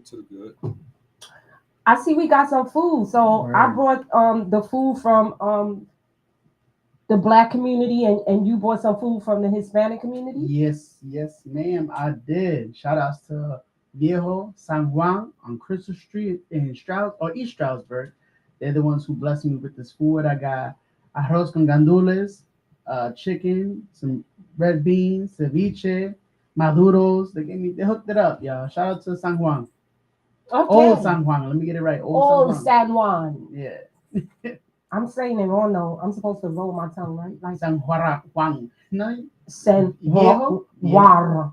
To the good. I see we got some food. So I Word. brought the food from the black community, and you brought some food from the Hispanic community. Yes, yes, ma'am, I did. Shout outs to Viejo San Juan on Crystal Street in Strauss or East Stroudsburg. They're the ones who blessed me with this food. I got arroz con gandules, chicken, some red beans, ceviche, maduros. They hooked it up, y'all. Shout out to San Juan. Old Okay. San Juan. Let me get it right. Old San Old Juan. San Juan. Yeah. I'm saying it wrong though. I'm supposed to roll my tongue, right? Like San Juan. No, San Viejo? Juan.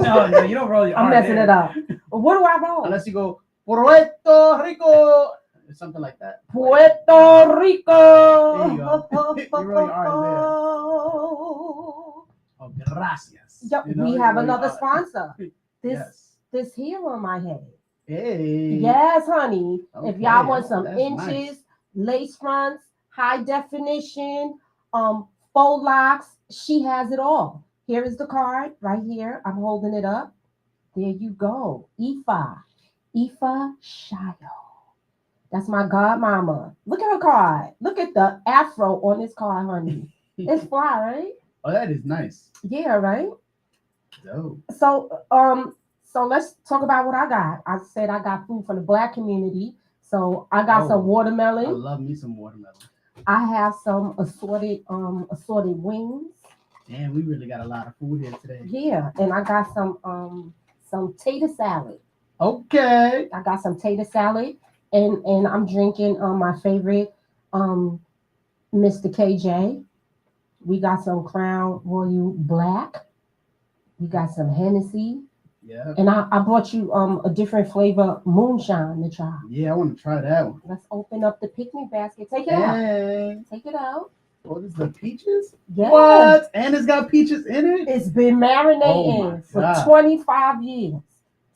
no, no, you don't roll your I'm R messing there. it up. What do I roll? Unless you go Puerto Rico, something like that. Puerto Rico. There you go. You roll your R there. Oh, gracias. Yep, You know, we you have roll your another R. sponsor. This Yes. this here on my head. Hey. Yes, honey. If Okay, y'all want some that's inches, nice. lace fronts, high definition, faux locks, she has it all. Here is the card right here. I'm holding it up. There you go. Ifa Shayo. That's my godmama. Look at her card. Look at the afro on this card, honey. It's fly, right? Oh, that is nice. Yeah, right. Dope. So let's talk about what I got. I said I got food from the black community. So I got some I watermelon. love me some watermelon. I have some assorted wings. Damn, we really got a lot of food here today. Yeah, and I got some tater salad. Okay. I got some tater salad, and I'm drinking my favorite um Mr. KJ. We got some Crown Royal Black. We got some Hennessy. Yeah. And I brought you a different flavor moonshine to try. Yeah, I want to try that one. Let's open up the picnic basket. Take it out. Hey. Take it out. What is the peaches? Yes. What? And it's got peaches in it? It's been Oh my marinating for God. 25 years.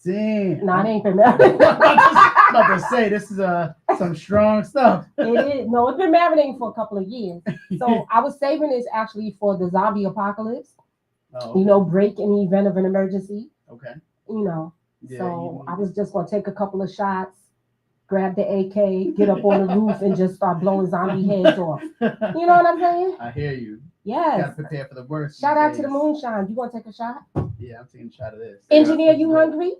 Damn. No, it ain't been I'm marinating. about to say this is some strong stuff. It is. No, it's been marinating for a couple of years. So I was saving this actually for the zombie apocalypse. Oh, You know, break in the event of an emergency. okay. You know. Yeah, So I was just gonna take a couple of shots, grab the AK, get up on the roof, and just start blowing zombie heads off. You know what I'm saying? I hear you. Yes. Gotta prepare for the worst. Shout these out to the days. moonshine. You gonna take a shot? Yeah, I'm taking a shot of this. Engineer, you hungry?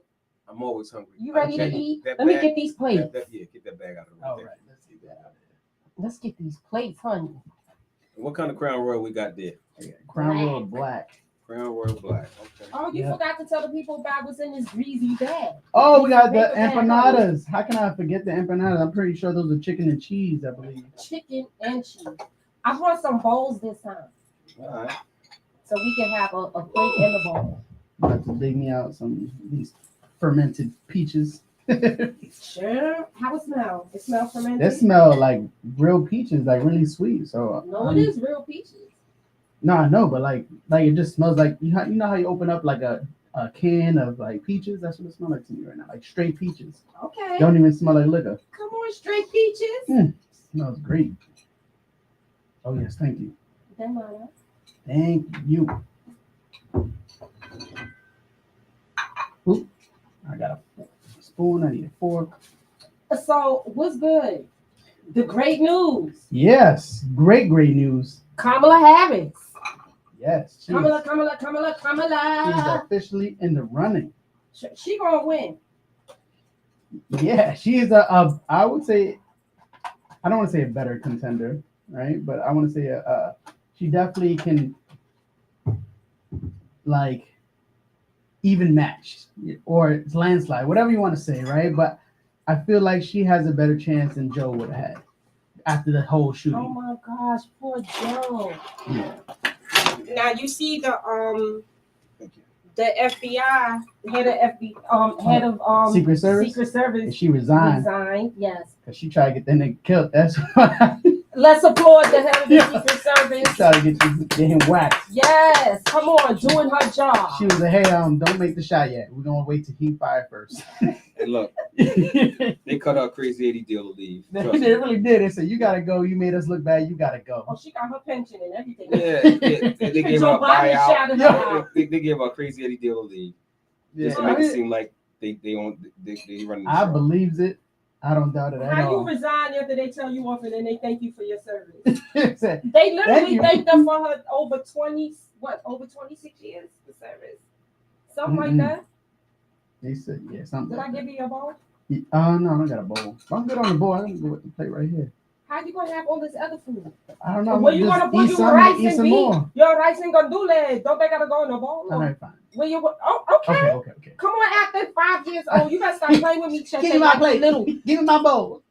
I'm always hungry. You ready to Okay. eat? That Let me bag- get these plates. Yeah, get that bag out of the All way. right, let's get that out of Let's get these plates, honey. What kind of Crown Royal we got there? here. Crown Royal Black. Crown Royal Black. Okay. Oh, you Yeah. forgot to tell the people about what's in this greasy bag. Oh, we got the Paper bag, empanadas. How can I forget the empanadas? I'm pretty sure those are chicken and cheese, I believe. Chicken and cheese. I brought some bowls this time, All right. so we can have a plate and a bowl. About to dig me out some of these fermented peaches. Sure. How it smell? It smells fermented. They smell like real peaches, like really sweet. So No, it is real peaches. No, I know, but like it just smells like you know how you open up like a can of like peaches. That's what it smells like to me right now, like straight peaches. Okay. Don't even smell like liquor. Come on, straight peaches. Smells great. Oh yes, thank you. Then Maya. Thank you. Oop, I got a spoon. I need a fork. So what's good? The great news. Yes, great news. Kamala Harris. Yes, she's Kamala. officially in the running. She gonna win. Yeah, she is I would say, I don't want to say a better contender, right? But I want to say she definitely can like even match or it's landslide, whatever you want to say, right? But I feel like she has a better chance than Joe would have had after the whole Oh shooting. my gosh, poor Joe. Yeah. Now you see the Thank you. the FBI head of Secret Service? Secret And Service she resigned resigned. Yes. because she tried to get that nigga killed. That's why Let's applaud the head of the Yeah. Secret she Service. tried to get him whacked. Yes, come on, doing her job. She was like, "Hey, don't make the shot yet. We're gonna wait till he fire first." And look, they they cut our crazy 80 deal to leave. Trust me. really did. They said, "You gotta go. You made us look bad. You gotta go." Oh, she got her pension and everything. They gave Joe our Biden buyout. shouted her out. They gave our crazy 80 deal to leave. Yeah, Just to make it seem like they run the I show. believes it. I don't doubt it at How you all. resign after they tell you off and then they thank you for your service? Said, They literally Thank you. thanked her for her over 26 years of service. Something like Mm-mm. that. they said, yeah, something. Did I Like give you a bowl? that. No, I don't got a bowl. I'm good on the bowl. I can go with the plate right here. How you gonna have all this other food? I don't know. Where you just gonna put eat your some rice eat and some beef? more. Your rice and gandule. Don't they gotta go in a bowl? All right, fine. Where you? Oh, okay. Okay. Come on, after 5 years old, you gotta stop playing with me, Cheche. Give me my Like plate. little. Give me my bowl.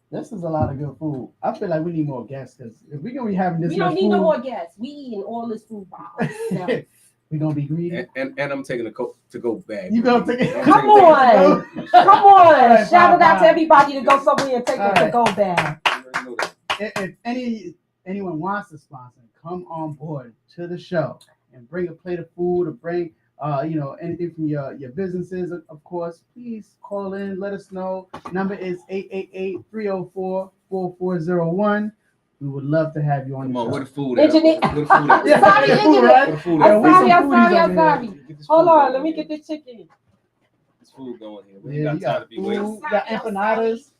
This is a lot of good food. I feel like we need more guests because if we're gonna be having this We much don't need food, no more guests. We eating all this food by ourselves. we're gonna be greedy. And I'm taking a to go bag. You gonna take it? I'm Come taking- on. Come on. right, Shout it out fine. to everybody to go somewhere and take All a to right. go bag. You already know that. If anyone wants to sponsor, come on board to the show and bring a plate of food or bring anything from your businesses, of course. Please call in, let us know. Number is 888-304-4401. We would love to have you on Come the on, show. where the food at? Engineer- Where the food at? Yeah, Sorry, the food, engineer. right? Where the food Yeah, at? we some I'm foodies over sorry. Get this Hold food on, going let me here. get this chicken. This food going here. We Yeah, ain't you got time got to be waiting. food, you got empanadas.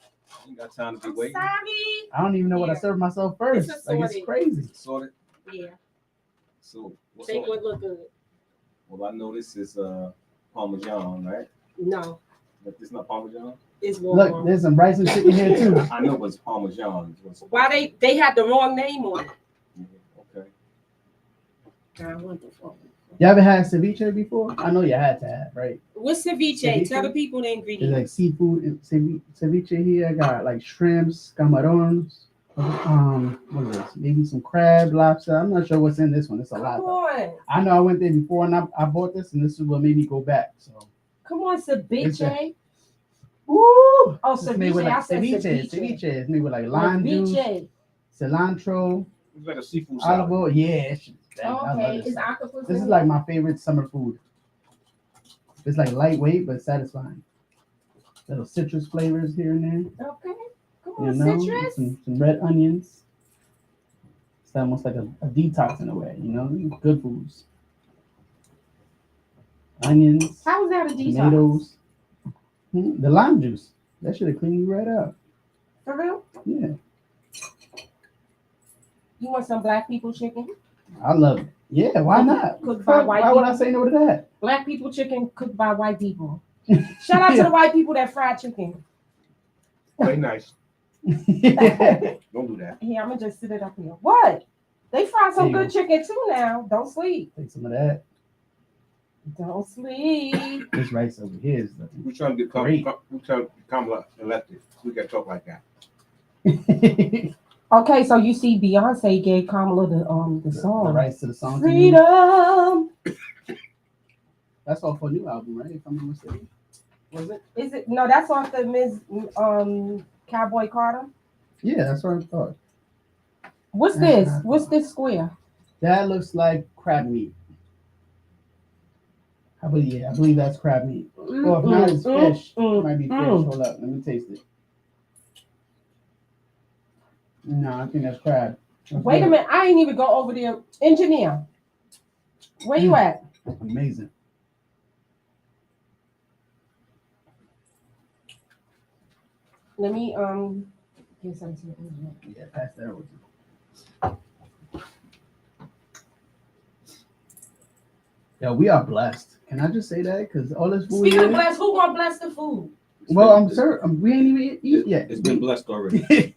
We ain't got time to be I'm waiting. sorry. I don't even know what I Here. serve myself first. It's Like, it's assorted. crazy. Sorted. Yeah, So what's take on? what look good. Well, I know this is Parmesan, right? No, But this not Parmesan. it's Look, wrong. there's some rice and chicken here too. I know, but it's Parmesan. Why they had the wrong name on it? Okay. I want the phone. You ever had ceviche before? I know you had to have, right? What's ceviche? Ceviche? Tell the people the There's ingredients. like seafood and ceviche here. I got like shrimps, camarons. What is this? Maybe some crab, lobster. I'm not sure what's in this one. It's a lot. Come Though. on. I know I went there before and I bought this, and this is what made me go back. So, Come on, ceviche. woo! Oh, It's made with ceviche. I like said ceviche. Ceviche is made with like lime juice, Ceviche. cilantro, It's like a seafood olive salad. oil. Yeah, it's just- dang, I love Okay, this it's stuff. octopus. This in is it? like my favorite summer food. It's like lightweight but satisfying. Little citrus flavors here and there. Okay. Come You on, know, citrus. some red onions. It's almost like a detox in a way, you know, good foods. Onions, How is that a detox? tomatoes, the lime juice. That should have cleaned you right up. For real? Yeah, You want some black people chicken? I love it. Yeah, why not? Cooked by white Why would I people? say no to that? Black people chicken cooked by white people. Shout out to the white people that fried chicken. Play nice. Yeah. Don't do that. Here, I'm gonna just sit it up here. What? They fry some There you good chicken too now. Don't sleep. Take some of that. Don't sleep. This rice over here is looking We're trying to become. Great. We're trying to become elected. We got to talk like that. Okay, so you see, Beyonce gave Kamala the the song. rice to the song. Freedom. That's off her new album, right? If I'm not mistaken. Was it? Is it? No, that's off the Ms. Cowboy Carter. Yeah, that's what I thought. What's this? What's this square? That looks like crab meat. I believe that's crab meat. Well, if not, it's fish. It might be fish. Hold up, let me taste it. No, I think that's crab. That's Wait a good. minute, I ain't even go over there. Engineer, where you at? Amazing. Let me get some to the engineer. Yeah, pass that over. Yo, we are blessed. Can I just say that? Because all this food. Speaking of is- blessed, who gonna bless the food? Well, I'm sure we ain't even eat yet. It's been blessed already.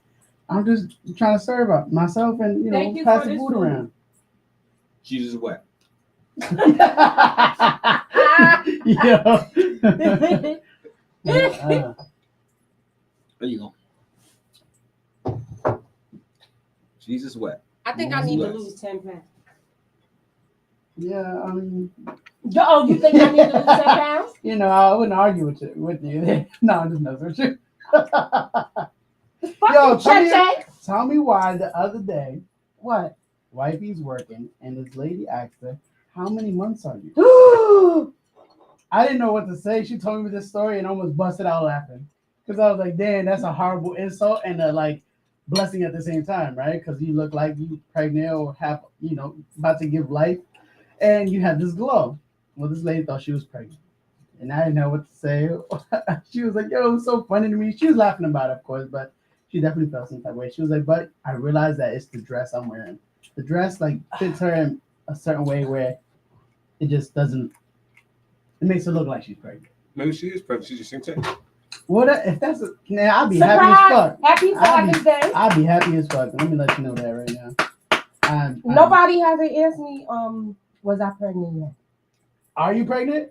I'm just trying to serve up myself and Thank you pass for the this food food. around. Jesus wet. Yo. There you go. Jesus wet. I think I need to Bless. lose 10 pounds. Yeah, I mean, Oh, you think I need to lose 10 pounds? I wouldn't argue with you. No, I'm just messing with you. Fuck Yo, you, Cheche. Tell me why the other day, What? wifey's working, and this lady asked her, "How many months are you?" I didn't know what to say. She told me this story and almost busted out laughing because I was like, "Damn, that's a horrible insult and a like blessing at the same time, right?" Because you look like you pregnant or have about to give life, and you have this glow. Well, this lady thought she was pregnant, and I didn't know what to say. She was like, "Yo, it was so funny to me." She was laughing about it, of course, but she definitely felt some type of way. She was like, "But I realized that it's the dress I'm wearing. The dress like fits her in a certain way where it just doesn't. It makes her look like she's pregnant." Maybe she is pregnant. She just ain't saying. Well, if that's I'll be happy as fuck. Happy Father's Day. I'll be happy as fuck. Let me let you know that right now. Nobody hasn't asked me, was I pregnant yet? Are you pregnant?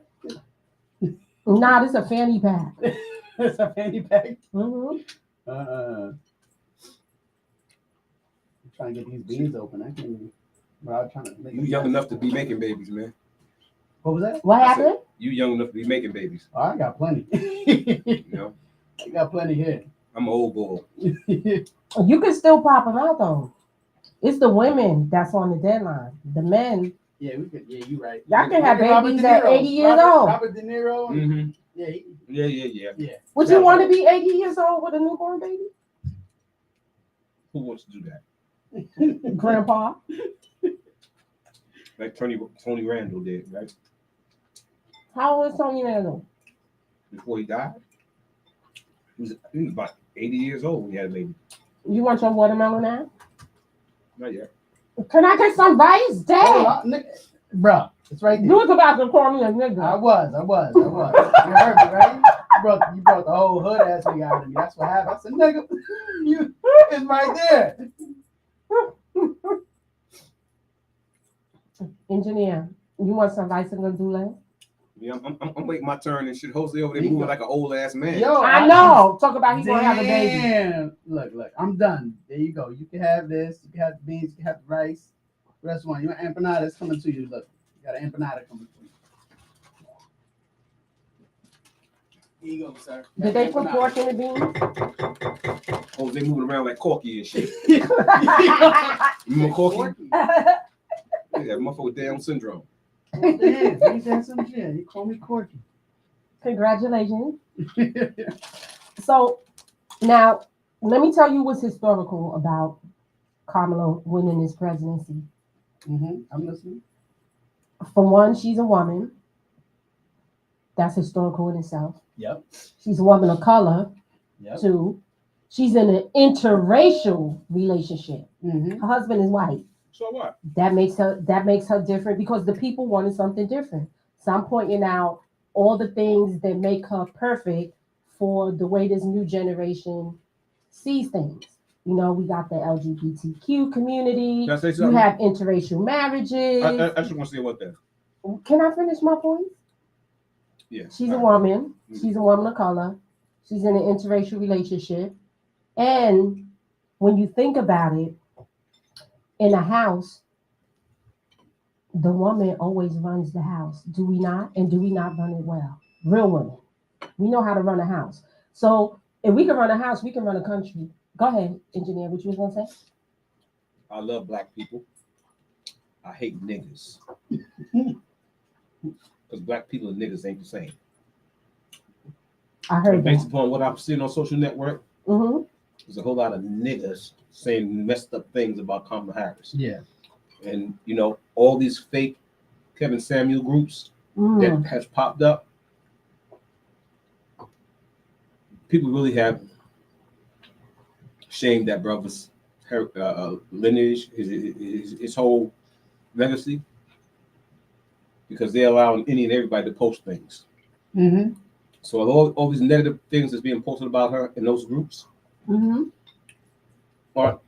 Nah, this is a fanny pack. It's a fanny pack. Mm-hmm. I'm trying to get these beans open. I can't even. But I'm trying to make You young enough to be making babies, man. What was that? What happened? You young enough to be making babies. Oh, I got plenty. You know, I got plenty here. I'm an old boy. You can still pop them out though. It's the women that's on the deadline. The men, Yeah, we could. Yeah, you right. y'all can have Robert babies De at Niro. 80 years old. Robert De Niro. Mm-hmm. Yeah, Yeah. Would you want to be 80 years old with a newborn baby? Who wants to do that? Grandpa? Like Tony Randall did, right? How old is Tony Randall? Before he died. He was about 80 years old when he had a baby. You want your watermelon now? Not yet. Can I get some rice, Dad? Bro, it's right there. You was about to call me a nigga. I was. You heard me, right? You brought the whole hood ass nigga out of me. That's what happened. I said, nigga, you it's right there. Engineer, you want some rice and gandula? Yeah, I'm waiting my turn and shit. Jose over there moving like an old ass man. Yo, I know. Talk about he gonna have a baby. Damn. Look, I'm done. There you go. You can have this. You can have the beans. You can have the rice. Rest one. You want empanada? It's coming to you. Look, you got an empanada coming to you. Here you go, sir. Did they put pork in the beans? Jose moving around like Corky and shit. Remember Corky? Yeah, motherfucker with Down syndrome. Oh, damn. He's had some shit. He called me Corky. Congratulations. So now let me tell you what's historical about Kamala winning this presidency. I'm listening. For one, she's a woman. That's historical in itself. Yep. She's a woman of color. Yep. Two, she's in an interracial relationship. Mm-hmm. Her husband is white. So what? That makes her different because the people wanted something different. So I'm pointing out all the things that make her perfect for the way this new generation sees things. You know, we got the LGBTQ community. Can I say You something? have interracial marriages. I just want to say one thing. Can I finish my point? Yeah. She's a woman. She's a woman of color. She's in an interracial relationship. And when you think about it, in a house, the woman always runs the house. Do we not? And do we not run it well? Real women. We know how to run a house. So if we can run a house, we can run a country. Go ahead, engineer. What you was going to say? I love black people. I hate niggas. Because black people and niggas ain't the same. I heard Based that. upon what I'm seeing on social network, Mm-hmm. there's a whole lot of niggas saying messed up things about Kamala Harris. Yeah. And, you know, all these fake Kevin Samuel groups that has popped up, people really have shamed that brother's lineage, his whole legacy, because they're allowing any and everybody to post things. Mm-hmm. So all these negative things that's being posted about her in those groups aren't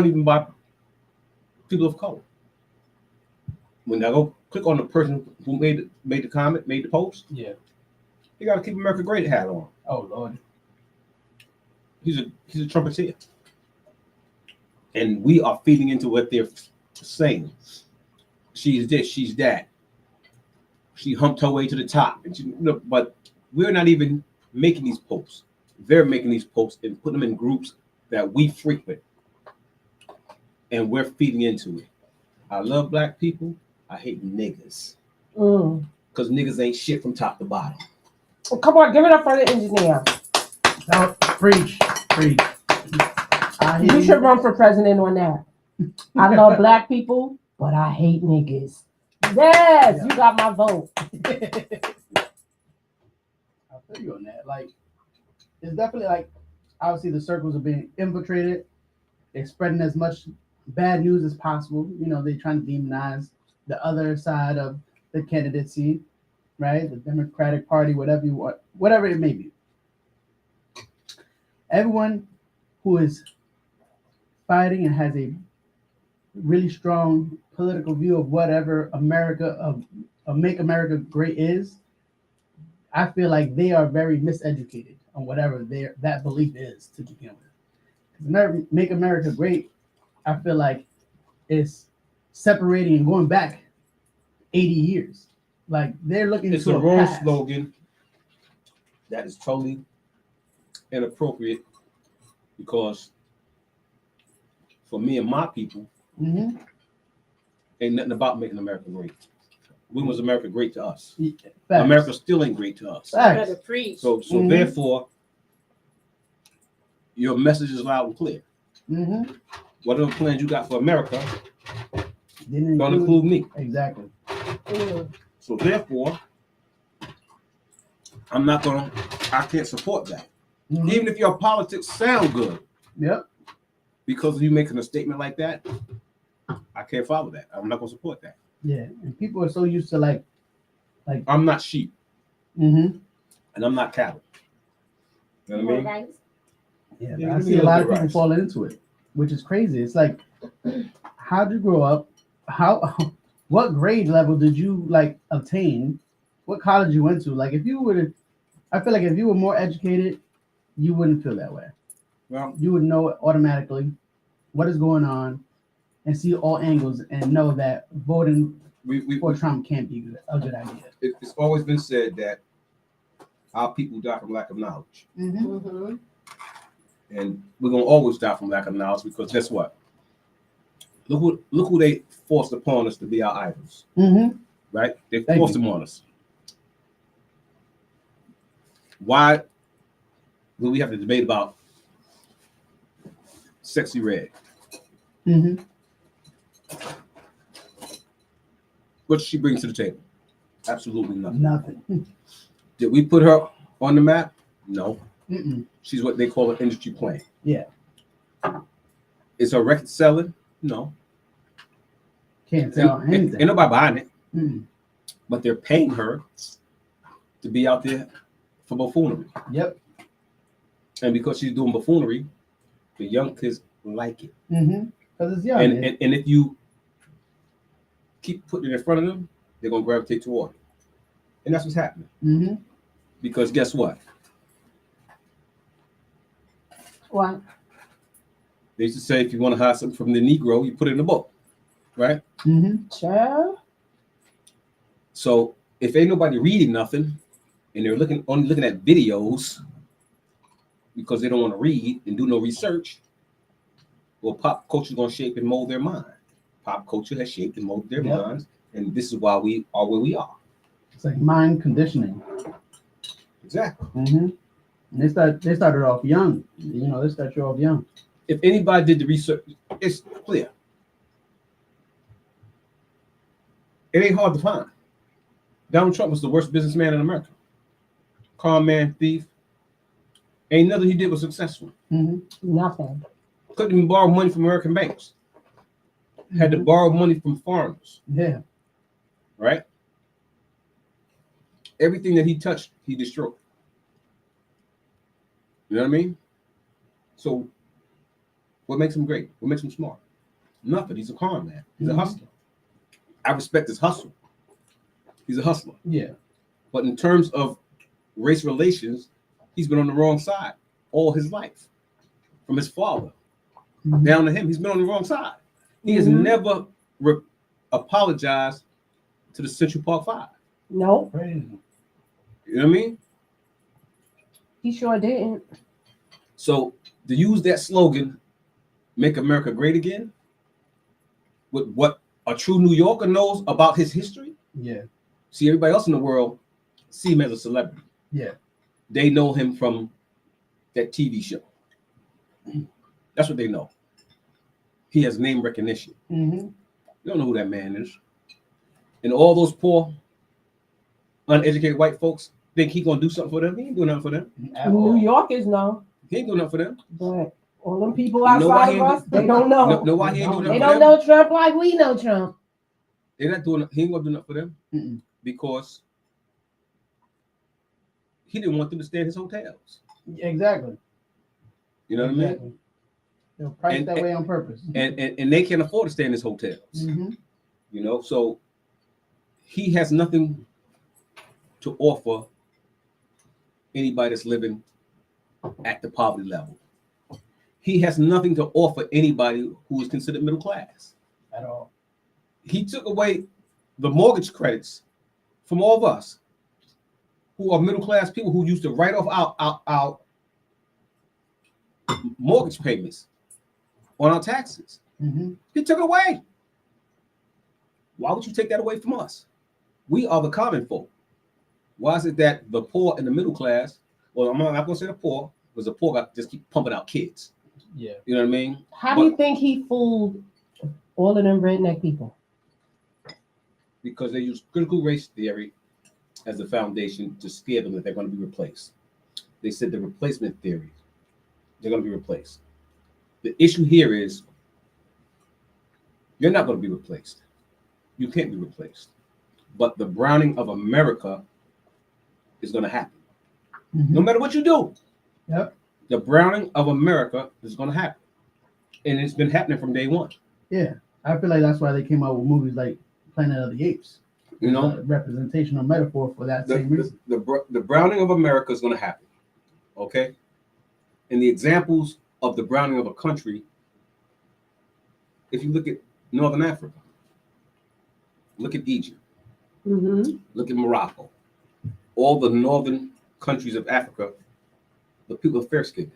even by people of color. When I go click on the person who made the comment, made the post, Yeah. you got to keep America Great hat on. Oh Lord. He's a trumpeter, and we are feeding into what they're saying. She's this, she's that. She humped her way to the top, and but we're not even making these posts. They're making these posts and putting them in groups that we frequent, and we're feeding into it. I love black people. I hate niggas because niggas ain't shit from top to bottom. Well, come on, give it up for the engineer. No, preach. You should run for president on that. I love black people, but I hate niggas. Yes, Yeah. you got my vote. I feel you on that. Like, it's definitely like, obviously the circles are being infiltrated. They're spreading as much bad news as possible. You know, they're trying to demonize the other side of the candidacy, right? The Democratic Party, whatever you want, whatever it may be. Everyone who is fighting and has a really strong political view of whatever America of Make America Great is, I feel like they are very miseducated on whatever that belief is to begin with. Make America Great, I feel like it's separating and going back 80 years. Like they're looking It's to a wrong past. slogan that is totally inappropriate because for me and my people, Mhm. ain't nothing about making America great. When was America great to us? Facts. America still ain't great to us. Facts. Better preach. So Mhm. therefore, your message is loud and clear. Mhm. Whatever plans you got for America, Didn't don't include me. Exactly. So therefore, I can't support that. Mhm. Even if your politics sound good, Yep. because of you making a statement like that, I can't follow that. I'm not gonna support that. Yeah. And people are so used to like. I'm not sheep Mhm. and I'm not cattle. You know what I mean? Right. Yeah, Yeah, but I give me see a a lot little of bit people rice. fall into it, which is crazy. It's like, how'd you grow up? How, what grade level did you like obtain? What college you went to? Like, if you would, I feel like if you were more educated, you wouldn't feel that way. Well, You would know automatically what is going on and see all angles and know that voting we for Trump can't be a good idea. it's always been said that our people die from lack of knowledge. Mm-hmm. Mm-hmm. And we're gonna always die from lack of knowledge because guess what? Look who they forced upon us to be our idols, Mm-hmm. right? They Thank forced you. them on us. Why do we have to debate about Sexy Red? Mm-hmm. What did she bring to the table? Absolutely nothing. Nothing. Did we put her on the map? No. Mm-mm. She's what they call an industry plant. Yeah. Is her record selling? No. Can't tell anything. Ain't nobody buying it. Mm. But they're paying her to be out there for buffoonery. Yep. And because she's doing buffoonery, the young kids like it. Mm-hmm. Because it's young. And if you keep putting it in front of them, they're gonna gravitate toward it. And that's what's happening. Mm-hmm. Because guess what? What? They used to say if you want to hide something from the Negro, you put it in a book, right? Mm-hmm. Sure. So if ain't nobody reading nothing, and they're only looking at videos because they don't want to read and do no research, well, pop culture is gonna shape and mold their mind. Pop culture has shaped and molded their minds, and this is why we are where we are. It's like mind conditioning. Exactly. Mm-hmm. And they started off young. You know, they start you off young. If anybody did the research, it's clear. It ain't hard to find. Donald Trump was the worst businessman in America. Con man, thief. Ain't nothing he did was successful. Mm-hmm. Nothing. Couldn't even borrow money from American banks. Had to borrow money from foreigners, Yeah. right? Everything that he touched, he destroyed. You know what I mean? So, what makes him great? What makes him smart? Nothing. He's a con man. He's a hustler. I respect his hustle. He's a hustler. Yeah. But in terms of race relations, he's been on the wrong side all his life. From his father down to him, he's been on the wrong side. He has never apologized to the Central Park Five. Nope. Crazy. You know what I mean? He sure didn't. So to use that slogan, "Make America Great Again," with what a true New Yorker knows about his history. Yeah. See, everybody else in the world see him as a celebrity. Yeah. They know him from that TV show. That's what they know. He has name recognition. Mm-hmm. You don't know who that man is. And all those poor, uneducated white folks think he gonna do something for them. He ain't doing nothing for them. At all. New Yorkers know, He ain't doing nothing for them. but all them people You know why outside he of ain't us, they don't know. Know why he ain't doing They nothing for don't them? know Trump like we know Trump. They're not doing. He ain't gonna do nothing for them Mm-mm. because he didn't want them to stay in his hotels. Exactly. You know what I mean? Exactly. They'll price And- that way on purpose. And they can't afford to stay in his hotels. Mm-hmm. You know, so he has nothing to offer anybody that's living at the poverty level. He has nothing to offer anybody who is considered middle class. At all. He took away the mortgage credits from all of us who are middle class people who used to write off our mortgage payments on our taxes. Mm-hmm. He took it away. Why would you take that away from us? We are the common folk. Why is it that the poor and the middle class, well, I'm not going to say the poor, because the poor got just keep pumping out kids. Yeah. You know what I mean? How do you think he fooled all of them redneck people? Because they use critical race theory as the foundation to scare them that they're going to be replaced. They said the replacement theory, they're going to be replaced. The issue here is you're not going to be replaced. You can't be replaced. But the browning of America is going to happen. Mm-hmm. No matter what you do. Yep. The browning of America is going to happen. And it's been happening from day one. Yeah. I feel like that's why they came out with movies like Planet of the Apes. You know, It's a representational metaphor for that same reason. the browning of America is going to happen. Okay? And the examples of the browning of a country, if you look at Northern Africa, look at Egypt, Mm-hmm. look at Morocco, all the northern countries of Africa, the people are fair-skinned.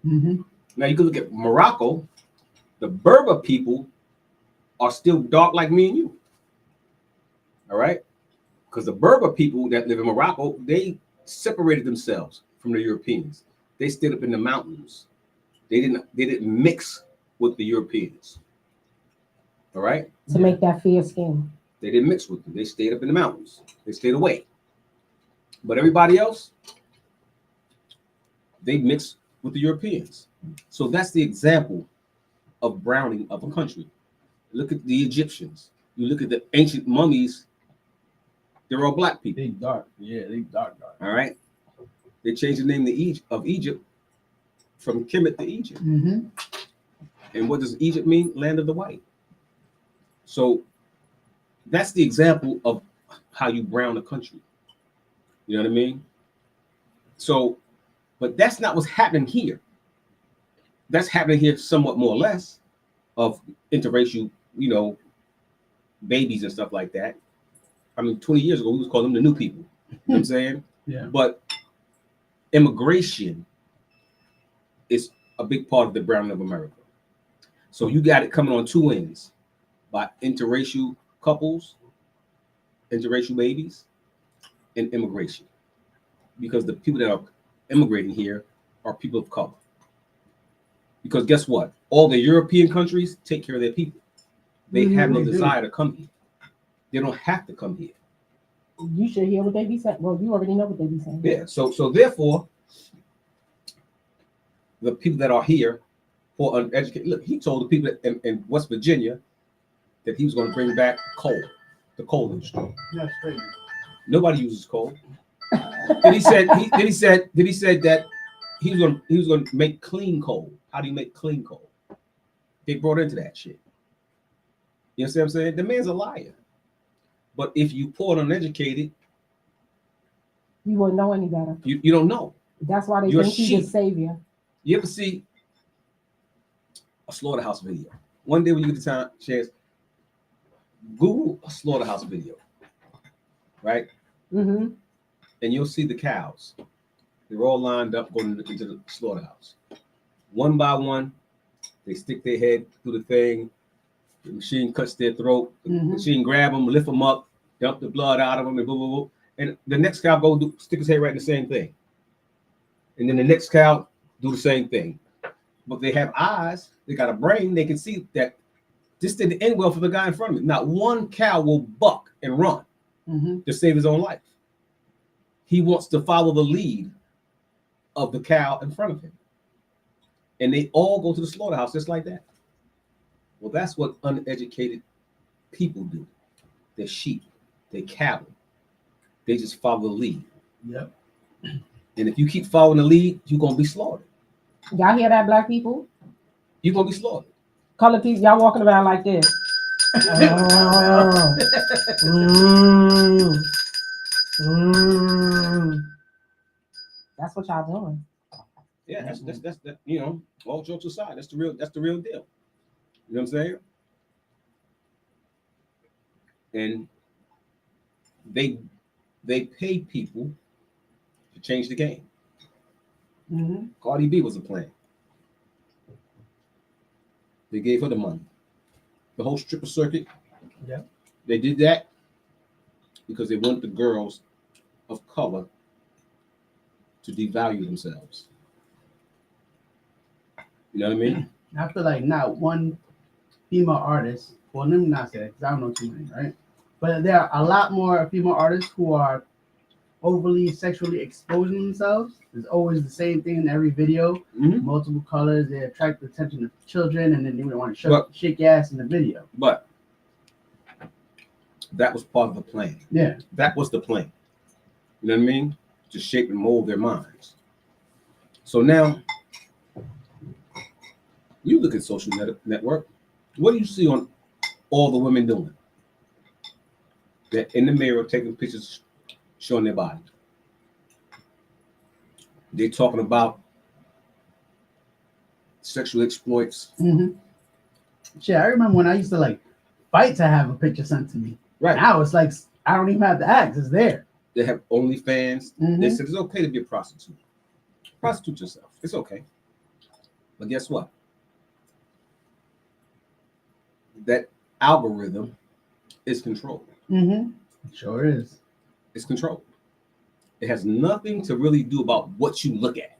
Mm-hmm. Now you can look at Morocco, the Berber people are still dark like me and you. All right? Because the Berber people that live in Morocco, they separated themselves from the Europeans. They stayed up in the mountains. They didn't mix with the Europeans. All right? To make that fair skin. They didn't mix with them. They stayed up in the mountains. They stayed away. But everybody else, they mixed with the Europeans. So that's the example of browning of a country. Look at the Egyptians. You look at the ancient mummies, they're all black people. They dark. Yeah, they dark. All right? They changed the name of Egypt from Kemet to Egypt. Mm-hmm. And what does Egypt mean? Land of the white. So that's the example of how you brown a country. You know what I mean? So, but that's not what's happening here. That's happening here somewhat more or less of interracial, you know, babies and stuff like that. I mean, 20 years ago, we was calling them the new people. You know what I'm saying? Yeah. But immigration is a big part of the browning of America. So you got it coming on two ends by interracial couples, interracial babies, and immigration. Because the people that are immigrating here are people of color. Because guess what? All the European countries take care of their people. They have no They do. desire to come here. They don't have to come here. You should hear what they be saying. Well, you already know what they be saying. Yeah. So therefore, the people that are here for uneducated. Look, he told the people in West Virginia that he was going to bring back coal, the coal industry. That's crazy. Nobody uses coal. Then he said that he was going to make clean coal. How do you make clean coal? They brought into that shit. You know what I'm saying? The man's a liar. But if you poor and uneducated, You wouldn't know any better. you don't know. That's why they You're think he's sheep. a savior. You ever see a slaughterhouse video? One day when you get the chance, Google a slaughterhouse video, right? Mm-hmm. And you'll see the cows. They're all lined up going into the slaughterhouse. One by one, they stick their head through the thing. The machine cuts their throat. The machine grab them, lift them up, dump the blood out of them, and blah, blah, blah. And the next cow stick his head right in the same thing. And then the next cow do the same thing. But they have eyes. They got a brain. They can see that this didn't end well for the guy in front of me. Not one cow will buck and run Mm-hmm. to save his own life. He wants to follow the lead of the cow in front of him. And they all go to the slaughterhouse just like that. Well, that's what uneducated people do. They're sheep, they're cattle. They just follow the lead. Yep. And if you keep following the lead, you're going to be slaughtered. Y'all hear that, black people? You're going to be slaughtered. Colored people, y'all walking around like this. That's what y'all doing. Yeah, that's you know, all jokes aside, that's the real deal. You know what I'm saying? And they pay people to change the game. Mm-hmm. Cardi B was a plan. They gave her the money. The whole stripper circuit. Yeah. They did that because they want the girls of color to devalue themselves. You know what I mean? I feel like not one female artist, well, let me not say that because I don't know too many, right? But there are a lot more female artists who are overly sexually exposing themselves. It's always the same thing in every video. Mm-hmm. Multiple colors, they attract the attention of children, and then they want to shake your ass in the video. But that was part of the plan. Yeah. That was the plan. You know what I mean? To shape and mold their minds. So now, you look at social network. What do you see on all the women doing? They're in the mirror taking pictures, showing their body. They're talking about sexual exploits. Mm-hmm. Shit, I remember when I used to like fight to have a picture sent to me. Right. Now it's like I don't even have to ask; it's there. They have OnlyFans. Mm-hmm. They said it's okay to be a prostitute. Prostitute yourself. It's okay. But guess what? That algorithm is controlled. Mm-hmm. It sure is. It's controlled. It has nothing to really do about what you look at.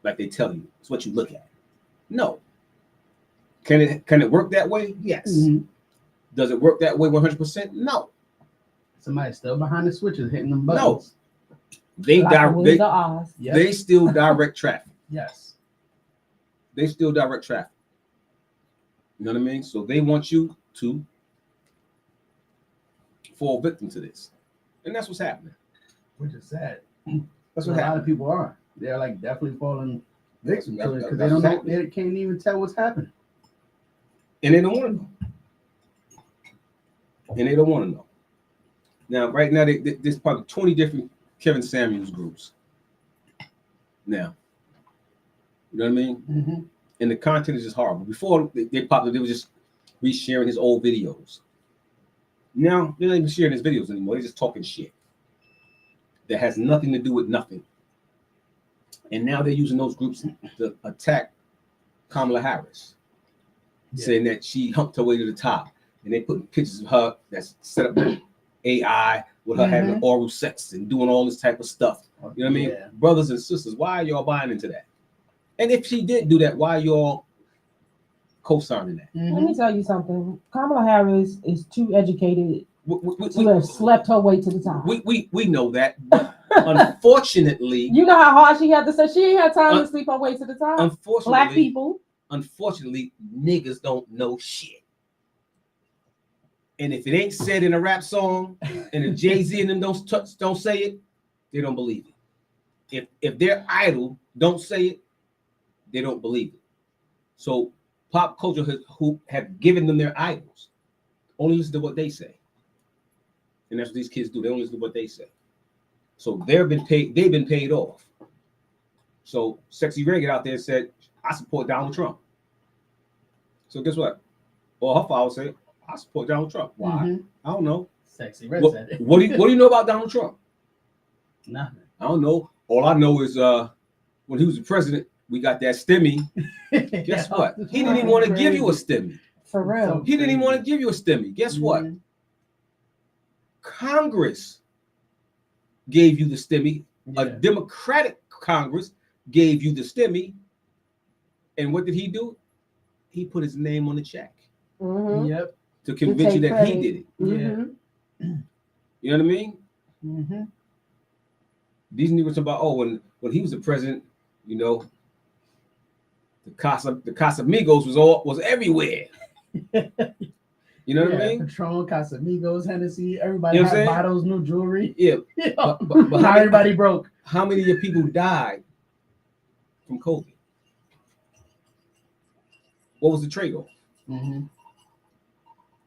Like they tell you, it's what you look at. No. Can it work that way? Yes. Mm-hmm. Does it work that way 100%? No. Somebody's still behind the switches hitting them buttons. No. They Yep. they still direct traffic. Yes. They still direct traffic. You know what I mean? So they want you to fall victim to this. And that's what's happening. Which is sad. That's A what lot happened. of people are. They're like definitely falling victim to it because they That's don't know. exactly. They can't even tell what's happening. And they don't want to know. And they don't want to know. Now, right now, there's probably 20 different Kevin Samuels groups. Now, you know what I mean? Mm-hmm. And the content is just horrible. Before they popped up, they were just resharing his old videos. Now, they're not even sharing his videos anymore. They're just talking shit that has nothing to do with nothing. And now they're using those groups to attack Kamala Harris, saying that she humped her way to the top. And they put pictures of her that's set up with AI, with her having oral sex and doing all this type of stuff. You know what I mean? Yeah. Brothers and sisters, why are y'all buying into that? And if she did do that, why y'all co-signing that? Mm-hmm. Let me tell you something. Kamala Harris is too educated We to have slept her way to the top. we know that, but unfortunately, You know how hard she had to say. She ain't had time to sleep her way to the top. unfortunately, Black people. Unfortunately, niggas don't know shit. And if it ain't said in a rap song, and if Jay-Z and them don't say it, they don't believe it. If their idol don't say it, they don't believe it. So pop culture who have given them their idols only listen to what they say. And that's what these kids do. They only listen to what they say. So they've been paid off. So Sexy Red get out there and said, I support Donald Trump. So guess what? All her followers say, I support Donald Trump. Why? Mm-hmm. I don't know. Sexy Red said it. What do you know about Donald Trump? Nothing. I don't know. All I know is when he was the president, we got that stimmy. Guess what? He didn't even want to give you a stimmy. For real. He didn't even want to give you a stimmy. Guess what? Congress gave you the stimmy. Yeah. A Democratic Congress gave you the stimmy. And what did he do? He put his name on the check Mm-hmm. Yep. to convince you that he credit. did it. Mm-hmm. You know what I mean? Mm-hmm. These niggas about when he was the president, you know, the Casamigos was everywhere. You know what I mean? Patron, Casamigos, Hennessy, everybody You know what I'm had saying? bottles, new jewelry. Yeah, but Now how many, everybody broke. how many of your people died from COVID? What was the trade-off? Mm-hmm. You know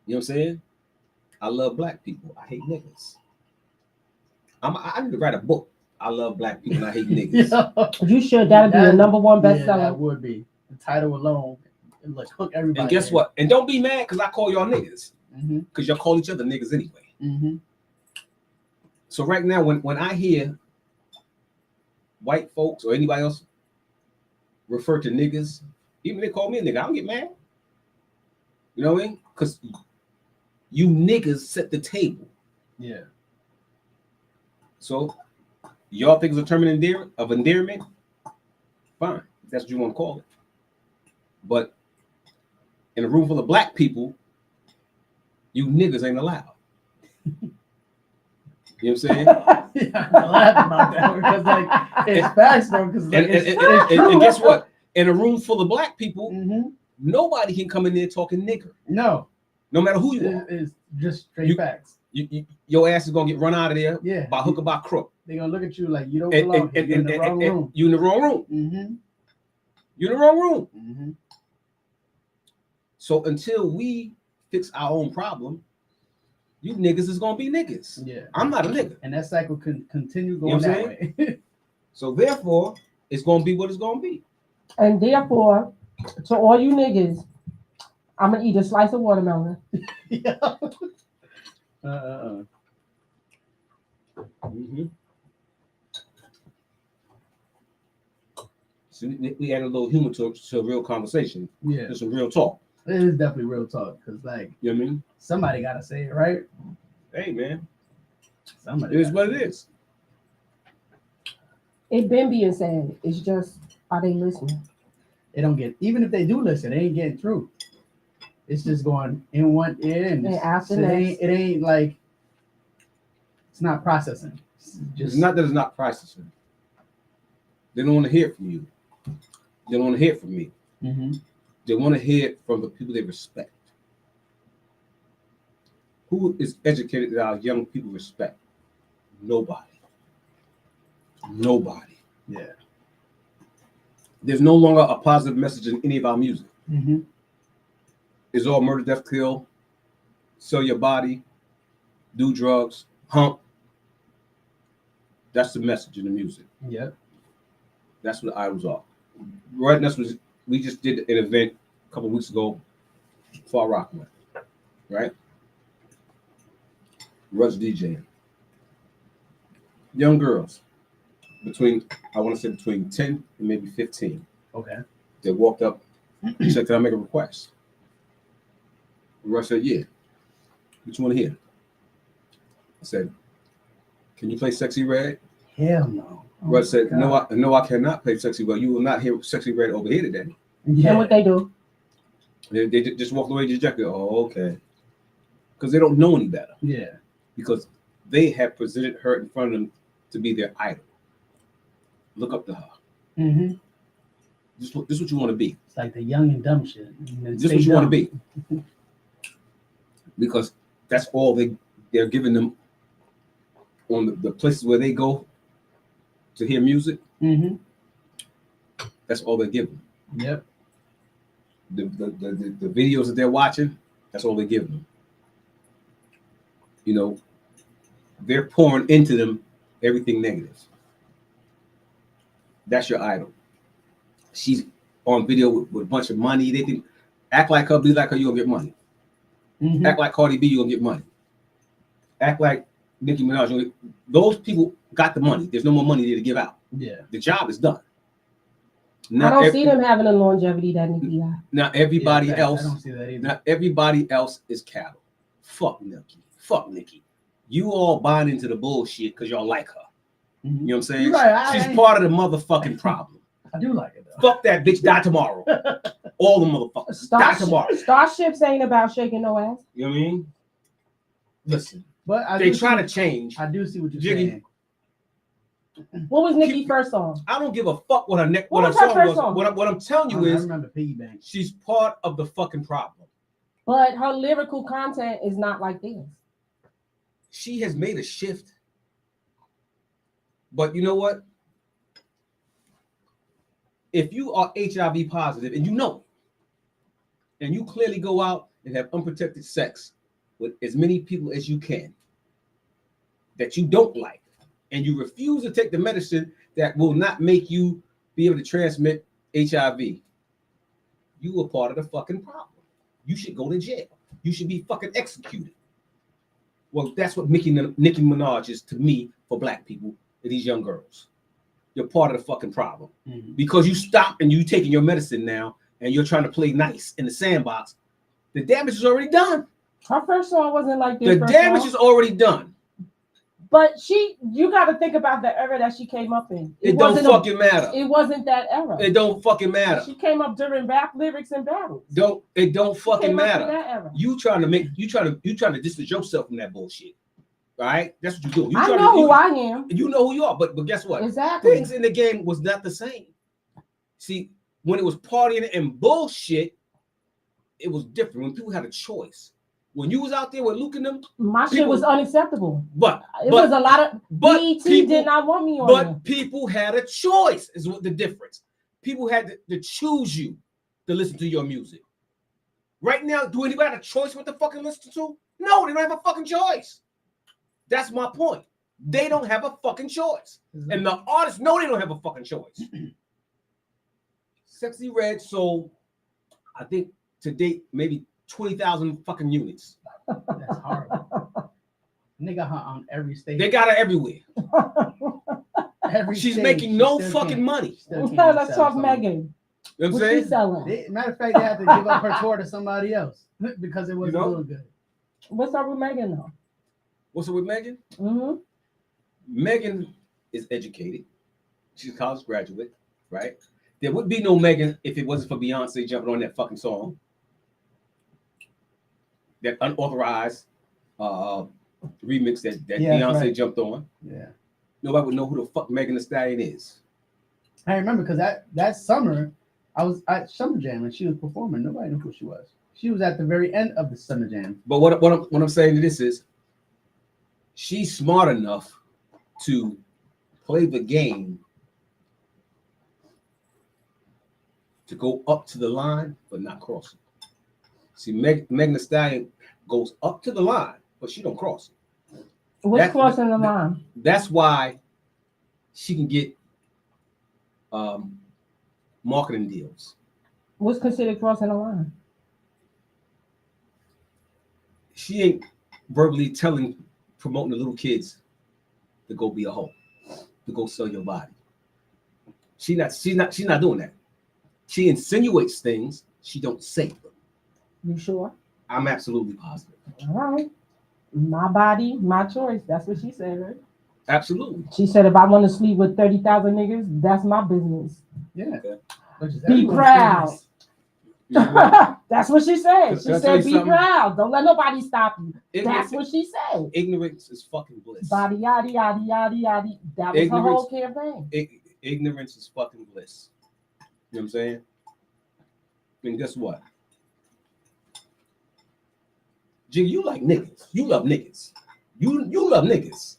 what I'm saying? I love black people. I hate niggas. I need to write a book. I love black people and I hate niggas. You should. That'd be the number one bestseller. Yeah, that would be. The title alone, it like hook everybody. And guess what? And don't be mad because I call y'all niggas. Mm-hmm. Because y'all call each other niggas anyway. Mm-hmm. So right now, when I hear white folks or anybody else refer to niggas, even they call me a nigga, I don't get mad. You know what I mean? Because you niggas set the table. Yeah. So y'all think it's a term of endearment? Fine, if that's what you want to call it. But in a room full of black people, you niggas ain't allowed. You know what I'm saying? Yeah, I'm laughing about that because like it's facts though. Because like, and guess what? In a room full of black people, mm-hmm. nobody can come in there talking nigger. No matter who you are. It's just straight facts. Your ass is gonna get run out of there. Yeah. By hook or by crook. They're gonna look at you like you don't belong. You're in the wrong room. You in the wrong room. Mm-hmm. You're in the wrong room. Mm-hmm. So until we fix our own problem, you niggas is gonna be niggas. Yeah. I'm not a nigga. And that cycle can continue going You know that way. So therefore, it's gonna be what it's gonna be. And therefore, to all you niggas, I'm gonna eat a slice of watermelon. Yeah. Mm-hmm. So we add a little humor to a real conversation. Yeah. There's some real talk. It is definitely real talk because, like, you know what I mean? Somebody gotta say it, right? Hey, man. Somebody. It is what it is. It been being said. It's just, are they listening? They don't get. Even if they do listen, they ain't getting through. It's just going in one ear and after so it ain't like it's not processing. It's not that it's not processing. They don't want to hear it from you. They don't want to hear it from me. Mm-hmm. They want to hear it from the people they respect. Who is educated that our young people respect? Nobody. Nobody. Yeah. There's no longer a positive message in any of our music. Mm-hmm. It's all murder, death, kill, sell your body, do drugs, hump. That's the message in the music. Yep. That's what the idols are. Right. That's what we just did an event a couple of weeks ago for Rockman. Right. Rush DJ. Young girls between 10 and maybe 15. Okay. They walked up, said, "Can I make a request?" Rush said, "Yeah. What you want to hear?" I said, "Can you play Sexy Red?" Hell no. Rush said, "No, I cannot play Sexy Red. You will not hear Sexy Red over here today." Yeah. And what they do? They just walked away dejected. Oh, okay. Because they don't know any better. Yeah. Because they have presented her in front of them to be their idol. Look up to her. Mm-hmm. This is what you want to be. It's like the young and dumb shit. This is what you want to be. Because that's all they're giving them on the places where they go to hear music. Mm-hmm. That's all they're giving. Yep. The videos that they're watching, that's all they're giving them. You know, they're pouring into them everything negative. That's your idol. She's on video with a bunch of money. They can act like her, be like her, you'll get money. Mm-hmm. Act like Cardi B, you'll get money. Act like Nicki Minaj. Those people got the money. There's no more money there to give out. Yeah. The job is done. I don't see them having a longevity that Nicki got. Now everybody else. I don't see that either. Now everybody else is cattle. Fuck Nicki. Fuck Nicki. You all buying into the bullshit because y'all like her. Mm-hmm. You know what I'm saying? Right, She's part of the motherfucking problem. I do like it though. Fuck that bitch, die tomorrow. All the motherfuckers die tomorrow. Starships ain't about shaking no ass. You know what I mean? Listen. But they try to change. I do see what you're Jiggy. saying. What was Nicki's first song? I don't give a fuck what her neck. What What was her her song first was. song? What I'm telling you I is, remember Piggy Bank. she's part of the fucking problem. But her lyrical content is not like this. She has made a shift. But you know what? If you are HIV positive and you know it, and you clearly go out and have unprotected sex with as many people as you can that you don't like, and you refuse to take the medicine that will not make you be able to transmit HIV, you are part of the fucking problem. You should go to jail. You should be fucking executed. Well, that's what Nicki Minaj is to me for black people and these young girls. You're part of the fucking problem. Mhm. Because you stop and you taking your medicine now and you're trying to play nice in the sandbox. The damage is already done. Her first song wasn't like this. The first damage song. is already done. But you got to think about the era that she came up in. It don't wasn't fucking matter. It wasn't that era. It don't fucking matter. She came up during rap lyrics and battles. It don't fucking Came up in matter. that era. You trying to distance yourself from that bullshit. Right? That's what you do. I know who I am. You know who you are, but guess what? Exactly. Things in the game was not the same. See, when it was partying and bullshit, it was different. When people had a choice. When you was out there with Luke and them, My shit was unacceptable. But was a lot of but BET people did not want me on But there. people had a choice, is what the difference. People had to choose you to listen to your music. Right now, do anybody have a choice what to fucking listen to? No, they don't have a fucking choice. That's my point. They don't have a fucking choice. And the artists know they don't have a fucking choice. Sexy Red sold, I think, to date, maybe 20,000 fucking units. That's horrible. They got her on every stage. They got her everywhere. She's stage, making she no still fucking can't- money. still can't No, let's sell talk something. Megan. You know what I'm What's saying? she selling? Matter of fact, they had to give up her tour to somebody else because it wasn't doing good. What's up with Megan though? What's up with Megan? Mm-hmm. Megan is educated. She's a college graduate, right? There would be no Megan if it wasn't for Beyonce jumping on that fucking song. That unauthorized remix that Yeah, Beyonce right. jumped on. Yeah, Nobody would know who the fuck Megan Thee Stallion is. I remember because that summer I was at Summer Jam and she was performing. Nobody knew who she was. She was at the very end of the Summer Jam. But what I'm saying to this is, she's smart enough to play the game to go up to the line but not cross it. See, Megan Thee Stallion goes up to the line, but she don't cross it. What's crossing the line? That's why she can get marketing deals. What's considered crossing the line? She ain't verbally promoting the little kids to go be a hoe, to go sell your body. She's not doing that. She insinuates things, she don't say them. You sure? I'm absolutely positive. All right. My body, my choice. That's what she said, right? Absolutely. She said, if I want to sleep with 30,000 niggas, that's my business. Yeah. Okay. Which is Be everyone's proud. business. That's what she said. She Can I tell said, you be something? proud. Don't let nobody stop you. That's Ignorance, what she said. ignorance is fucking bliss. Body, yaddy, yaddy, yaddy, yaddy. That was her whole campaign. Ignorance is fucking bliss. You know what I'm saying? And guess what? Jiggy, you like niggas. You love niggas. You love niggas.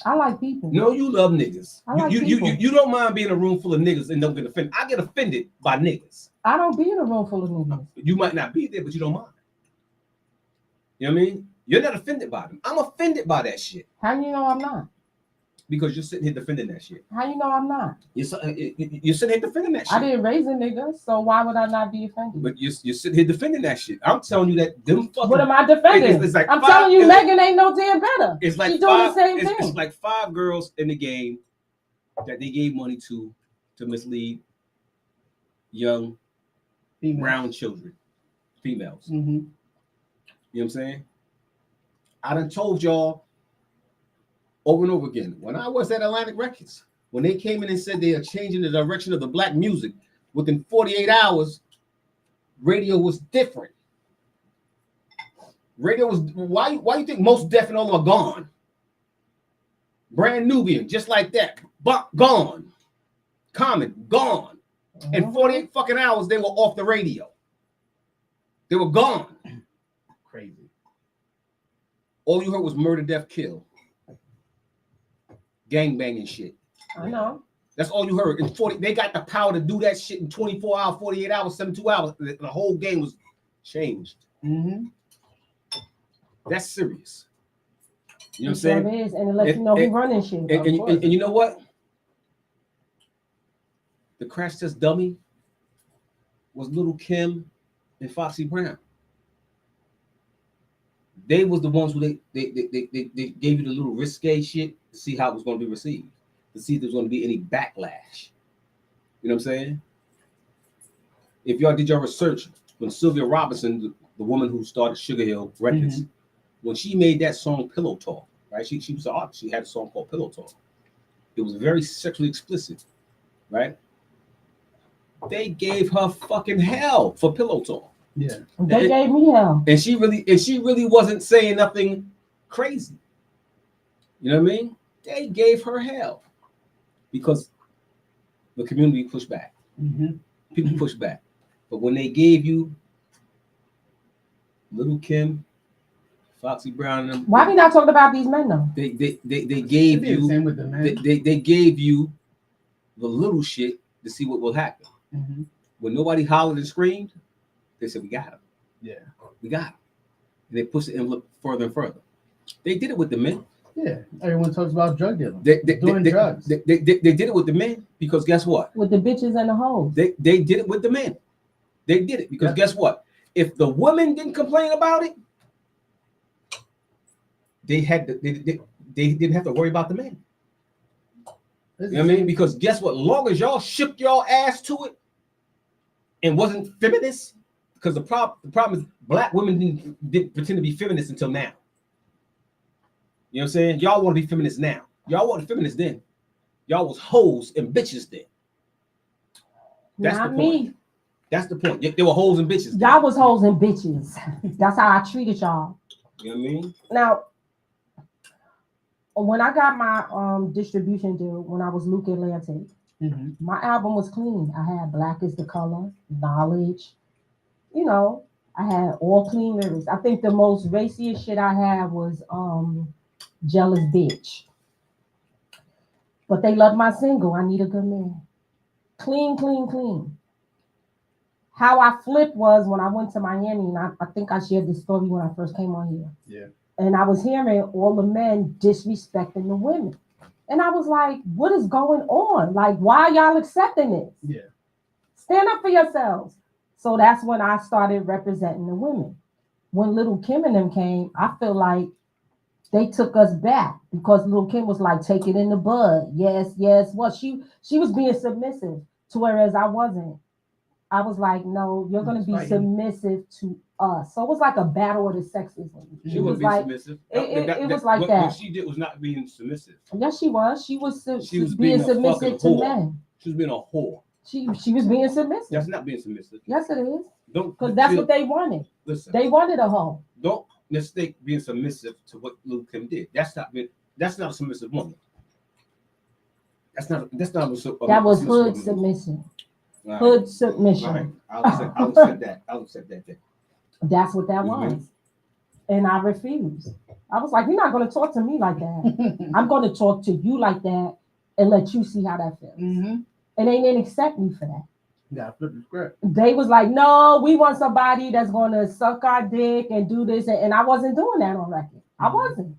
I like people. No, you love niggas. I like you people. don't mind being in a room full of niggas and don't get offended. I get offended by niggas. I don't be in a room full of niggas. You might not be there, but you don't mind. You know what I mean? You're not offended by them. I'm offended by that shit How you know I'm not? because you're sitting here defending that shit. How you know I'm not? You're sitting here defending that shit. I didn't raise a nigga, so why would I not be offended? But you're sitting here defending that shit. I'm telling you that them fucking. What am I defending? It's like I'm five- telling you, it's- Megan ain't no damn better. It's like She doing five, the same it's, thing. it's like 5 girls in the game that they gave money to mislead young Females. brown children, females. Mhm. You know what I'm saying? I done told y'all over and over again. When I was at Atlantic Records, when they came in and said they are changing the direction of the black music, within 48 hours, radio was different. Radio was why you think most Def and all are gone? Brand Nubian, just like that, but gone. Common, gone. In 48 fucking hours, they were off the radio. They were gone. Crazy. All you heard was murder, death, kill. Gang banging shit. I know. That's all you heard. In 40, they got the power to do that shit in 24 hours, 48 hours, 72 hours. The whole game was changed. Mm-hmm. That's serious. You know what I'm It saying? sure is, and it lets you know who running shit. And you know what? The crash test dummy was Little Kim and Foxy Brown. They was the ones who they gave you the little risque shit to see how it was going to be received, to see if there's going to be any backlash. You know what I'm saying? If y'all did your research, when Sylvia Robinson, the woman who started Sugar Hill Records, when she made that song Pillow Talk, right? She was an artist. She had a song called Pillow Talk. It was very sexually explicit, right? They gave her fucking hell for Pillow Talk. Yeah. They gave me hell. And she really wasn't saying nothing crazy. You know what I mean? They gave her hell because the community pushed back. Mm-hmm. People pushed back. But when they gave you Little Kim, Foxy Brown, and them, Why we not talking about these men though? they gave It'd be the you same with the men. they gave you the little shit to see what will happen. Mm-hmm. When nobody hollered and screamed, they said, we got him. Yeah. We got him. And they pushed the envelope further and further. They did it with the men. Yeah. Everyone talks about drug dealing. Doing drugs. They did it with the men because guess what? With the bitches and the hoes. They did it with the men. They did it because guess what? If the women didn't complain about it, they didn't have to worry about the men. You know what I mean? Because guess what? Long as y'all shook y'all ass to it and wasn't feminist, because the problem is black women didn't pretend to be feminists until now. You know what I'm saying? Y'all want to be feminists now. Y'all weren't feminists then. Y'all was hoes and bitches then. That's Not the point. me. That's the point. They were hoes and bitches. Y'all was hoes and bitches. That's how I treated y'all. You know what I mean? Now, when I got my distribution deal, when I was Luke Atlantic, my album was clean. I had Black is the Color, Knowledge. You know, I had all clean lyrics. I think the most raciest shit I had was Jealous Bitch. But they loved my single, I Need a Good Man. Clean, clean, clean. How I flipped was when I went to Miami, and I think I shared this story when I first came on here. Yeah. And I was hearing all the men disrespecting the women. And I was like, what is going on? Like, why are y'all accepting this? Yeah. Stand up for yourselves. So that's when I started representing the women. When Little Kim and them came, I feel like they took us back because Little Kim was like, take it in the bud. Yes, yes. Well, she was being submissive to whereas I wasn't. I was like, no, you're going to be submissive to us. So it was like a battle of the sexes. She wasn't being submissive. It was like that. What she did was not being submissive. Yes, she was. She was being submissive to men. She was being a whore. She was being submissive. That's not being submissive. Yes, it is. Because that's what they wanted. Listen, they wanted a hoe. Don't mistake being submissive to what Lil Kim did. That's not a submissive woman. That was hood submission. Right. Hood submission. Right. I'll accept that. That's what that was. And I refused. I was like, you're not going to talk to me like that. I'm going to talk to you like that and let you see how that feels. And they didn't accept me for that. Yeah, flip the script. They was like, no, we want somebody that's going to suck our dick and do this. And I wasn't doing that on record. I wasn't.